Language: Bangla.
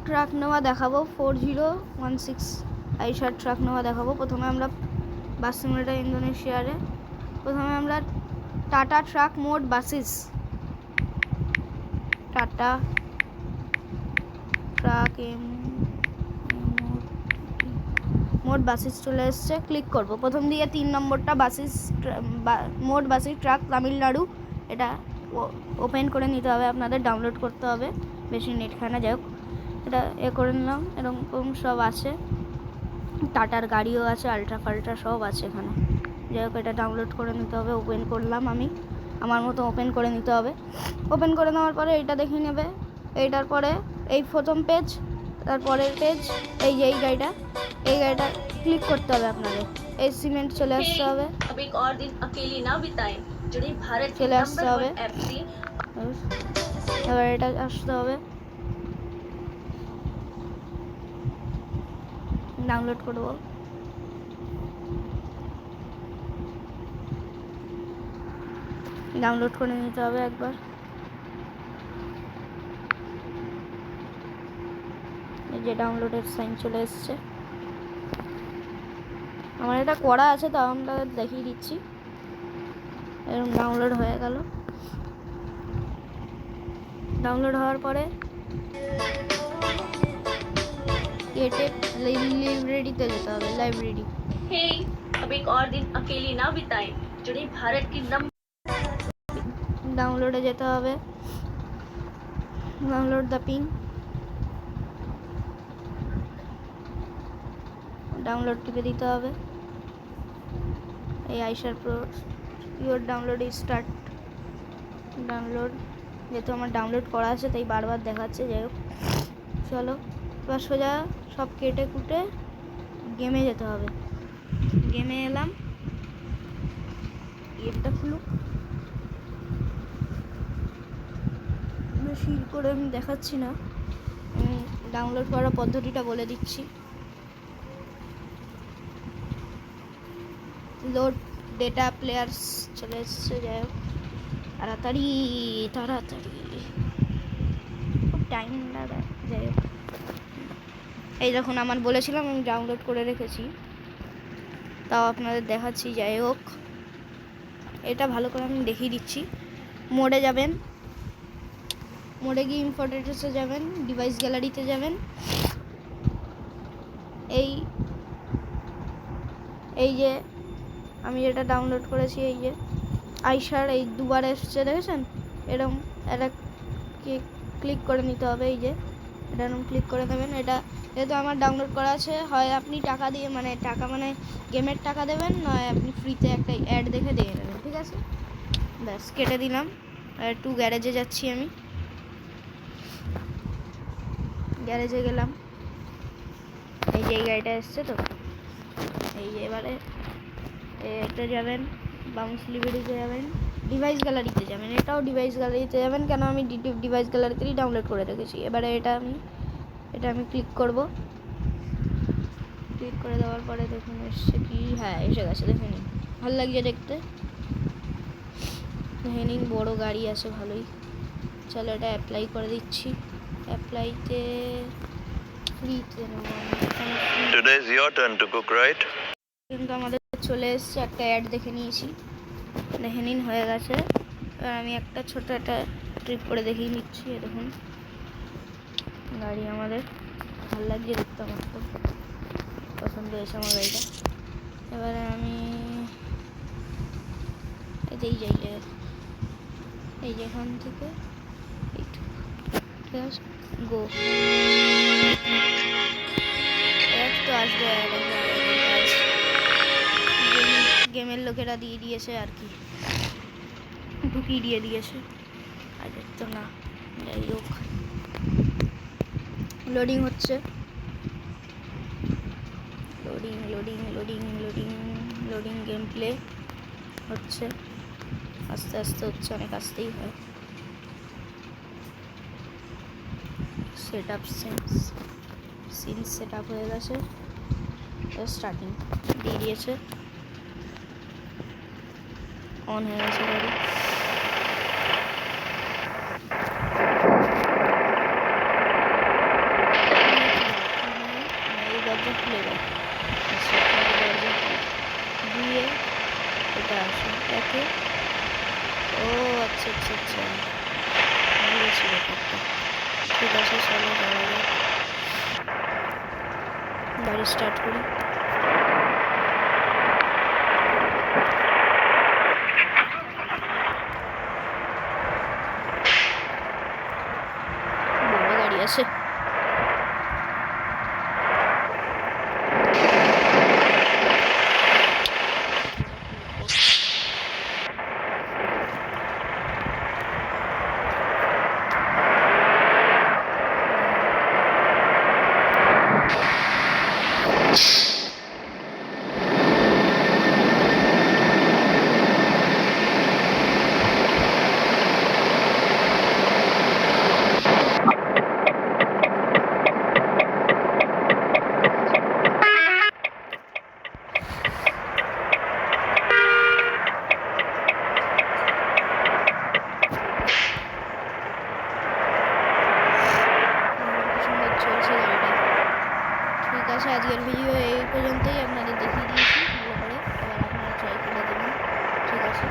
ট্রাক নেওয়া দেখাবো 4016 আইসার ট্রাক নেওয়া দেখাবো। প্রথমে আমরা বাস সিমুলেটর ইন্দোনেশিয়ারে প্রথমে আমরা টাটা ট্রাক মোড বাসিস, টাটা ট্রাক মোড বাসিস চলে এসছে, ক্লিক করব। প্রথম দিকে 3 নম্বরটা বাসিস মোড বাসিস ট্রাক তামিলনাড়ু, এটা ওপেন করে নিতে হবে, আপনাদের ডাউনলোড করতে হবে, বেশি নেট খায় না। যাই হোক এটা করে নিলাম। এরকম সব আছে, টাটার গাড়িও আছে, আলট্রা ফাল্ট্রা সব আছে এখানে। যাই হোক এটা ডাউনলোড করে নিতে হবে। ওপেন করলাম, আমি আমার মতো ওপেন করে নিতে হবে। ওপেন করে নেওয়ার পরে এইটা দেখে নেবে। এইটার পরে এই প্রথম পেজ, তারপরের পেজ এই যে এই গাড়িটা ক্লিক করতে হবে আপনাদের। এই সিমেন্ট চলে আসতে হবে, চলে আসতে হবে। এবার এটা আসতে হবে, ডাউনলোড করব। ডাউনলোড করে নিতে হবে একবার। এই যে ডাউনলোডের সাইন চলে এসছে। আমার এটা করা আছে, তাও আমরা দেখিয়ে দিচ্ছি। এরকম ডাউনলোড হয়ে গেল। ডাউনলোড হওয়ার পরে কেটে লাইব্রেরিতে যেতে হবে। লাইব্রেরি ডাউনলোডে যেতে হবে। ডাউনলোড দ্য পিন, ডাউনলোড টিপে দিতে হবে। এই আইসার pro your download start. Download যেহেতু আমার ডাউনলোড করা আছে তাই বারবার দেখাচ্ছে। যাই হোক চলো এবার সোজা সব কেটে কুটে গেমে যেতে হবে। গেমে এলাম, গেমটা খুলুক। বেশি করে আমি দেখাচ্ছি না, ডাউনলোড করার পদ্ধতিটা বলে দিচ্ছি। লোড ডেটা প্লেয়ার্স চলে এসছে। যাই হোক তাড়াতাড়ি খুব টাইম লাগে। যাই হোক এই দেখুন আমার বলেছিলাম আমি ডাউনলোড করে রেখেছি, তাও আপনাদের দেখাচ্ছি। যাই হোক এটা ভালো করে আমি দেখিয়ে দিচ্ছি। মোডে যাবেন, মোডে গিয়ে ইনফোডেটাসে যাবেন, ডিভাইস গ্যালারিতে যাবেন। এই যে আমি যেটা ডাউনলোড করেছি, এই যে আইসার এই দুবার এসছে দেখেছেন, এরকম একটা ক্লিক করে নিতে হবে। এই যে এটা এরকম ক্লিক করে দেবেন। এটা যেহেতু আমার ডাউনলোড করা আছে, হয় আপনি টাকা দিয়ে মানে গেমের টাকা দেবেন, নয় আপনি ফ্রিতে একটা অ্যাড দেখে দিয়ে নেবেন, ঠিক আছে। ব্যাস কেটে দিলাম। একটু গ্যারেজে যাচ্ছি, আমি গ্যারেজে গেলাম। এই যে এই গাড়িটা এসছে তো, এই যে এবারে এটা যাবেন, বাউন্স লিব্রেরিতে যাবেন, ডিভাইস গ্যালারিতে যাবেন। এটাও ডিভাইস গ্যালারিতে যাবেন, কেন আমি ডিভাইস গ্যালারিতেই ডাউনলোড করে রেখেছি। এবারে এটা আমি ক্লিক করব। ক্লিক করে দেওয়ার পরে দেখুন এসছে কি, হ্যাঁ এসে গেছে। দেখে নিন, ভালো লাগছে দেখতে। দেখে নিন বড়ো গাড়ি আছে ভালোই। চলো এটা অ্যাপ্লাই করে দিচ্ছি। অ্যাপ্লাইতে ফ্রিতে নেবো। Today is your turn to cook, right? কিন্তু আমাদের চলে এসছে, একটা অ্যাড দেখে নিয়েছি। দেখে নিন হয়ে গেছে। এবার আমি একটা ছোট একটা ট্রিপ করে দেখিয়ে নিচ্ছি। দেখুন গাড়ি আমাদের ভালো লাগছে দেখতে, আমার তো পছন্দ হয়েছে আমার গাড়িটা। এবারে আমি এই যে এখান থেকে গো তো আসবে। গেমের লোকেরা দিয়ে দিয়েছে আর কি, ঢুকিয়ে দিয়ে দিয়েছে, আগে তো না। যাই হোক লোডিং হচ্ছে, লোডিং গেম প্লে হচ্ছে, আস্তে আস্তে হচ্ছে, অনেক আস্তেই হয়। Set up scene set up হয়ে গেছে, স্টার্টিং দিয়ে দিয়েছে, অন হয়ে গেছে গাড়ি। দরজা খুলে গেল। আচ্ছা, এখানে দরজা খুলে দিয়ে এটা আসে একে। ও আচ্ছা আচ্ছা আচ্ছা, বুঝেছি ব্যাপারটা। ঠিক আছে, চলো যাওয়া যাক, গাড়ি স্টার্ট করি। বড় গাড়ি আছে। সুন্দর চলছে গাড়িটা। ঠিক আছে, আজকের ভিডিও এই পর্যন্তই, আপনাদের দেখিয়ে দিয়েছি ভালো করে, এবার আপনারা ট্রাই করে দেবেন। ঠিক আছে।